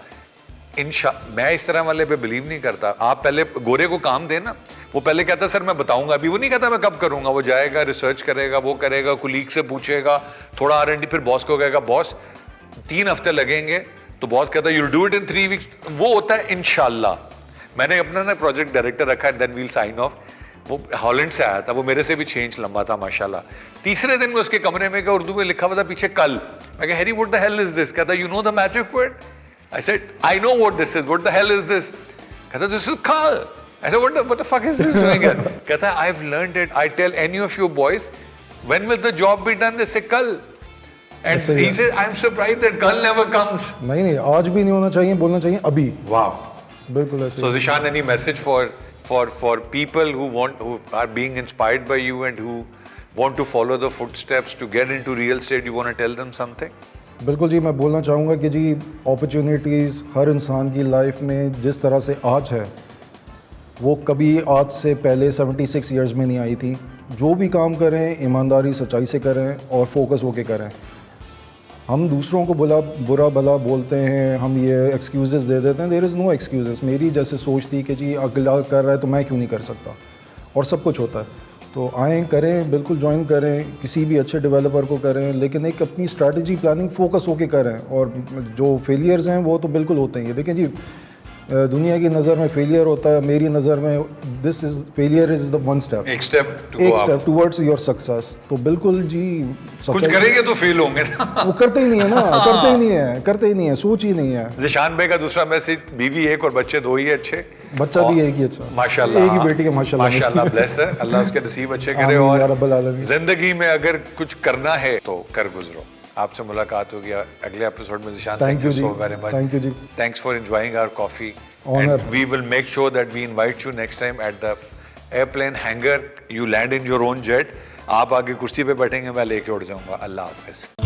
मैं इस तरह वाले पे बिलीव नहीं करता। आप पहले गोरे को काम देना, वो पहले कहता सर मैं बताऊंगा, अभी वो नहीं कहता मैं कब करूंगा। वो जाएगा, रिसर्च करेगा, वो करेगा, कुलीग से पूछेगा, थोड़ा R&D, फिर बॉस को कहेगा बॉस 3 हफ्ते लगेंगे, तो बॉस कहता है you'll do it in 3 weeks। वो होता है इंशाल्लाह। मैंने अपना ना प्रोजेक्ट डायरेक्टर रखा है, देन वील साइन ऑफ। वो हॉलैंड से आया था, वो मेरे से भी 6 इंच लंबा था माशाल्लाह। तीसरे दिन में उसके कमरे में गया, उर्दू में लिखा हुआ था पीछे कल। मैं कहा Harry what the hell is this? कहता you know the magic word? I said I know what this is, what the hell is this? कहता दिस इज कल। I said what the fuck is this doing here? कहता I have learned it, I tell any of your boys when will the job be done? They say कल। And he said, I'm surprised that girl never comes. नहीं, आज भी नहीं होना चाहिए, बोलना चाहिए अभी। Wow. बिल्कुल ऐसे। So Zishan, any message for people who are being inspired by you and who want to follow the footsteps to get into real estate? You want to tell them something? बिल्कुल जी, मैं बोलना चाहूँगा कि जी अपॉर्चुनिटीज़ हर इंसान की लाइफ में जिस तरह से आज है, वो कभी आज से पहले 76 ईयर्स में नहीं आई थी। जो भी काम करें ईमानदारी सच्चाई से करें और फोकस होके करें। हम दूसरों को बुरा भला बोलते हैं, हम ये एक्सक्यूज़ेस दे देते हैं। There is no excuses. मेरी जैसे सोच थी कि जी अगला कर रहा है तो मैं क्यों नहीं कर सकता, और सब कुछ होता है। तो आएँ, करें, बिल्कुल ज्वाइन करें, किसी भी अच्छे डेवलपर को करें, लेकिन एक अपनी स्ट्रैटेजी प्लानिंग फोकस होके करें। और जो फेलियर्स हैं वो तो बिल्कुल होते हैं। देखें जी, दुनिया की नज़र में फेलियर होता है, मेरी नज़र में this is failure is the one step, एक स्टेप एक स्टेप टुवर्ड्स योर सक्सेस। तो बिल्कुल जी कुछ सच्चाई- करेंगे तो फेल होंगे ना। वो करते ही नहीं है ना, करते ही नहीं है, करते ही नहीं है, सोच ही नहीं है। जिशान भाई का दूसरा मैसेज, बीवी एक और बच्चे दो ही अच्छे, बच्चा भी एक ही अच्छा, माशाल्लाह, एक ही बेटी के माशाल्लाह माशाल्लाह ब्लेस है, अल्लाह उसके नसीब अच्छे करे। आमीन या और रब्बल आलमीन। जिंदगी में अगर कुछ करना है तो कर गुजरो। आपसे मुलाकात होगी अगले एपिसोड में। Zeeshan, Thank you so ji, very much. thank you ji. Thanks for enjoying our coffee. Honor. And we will make sure that we invite you next time at the airplane hangar. You land in your own jet. आप आगे कुर्सी पे बैठेंगे, मैं लेके उड़ जाऊंगा। अल्लाह हाफिज।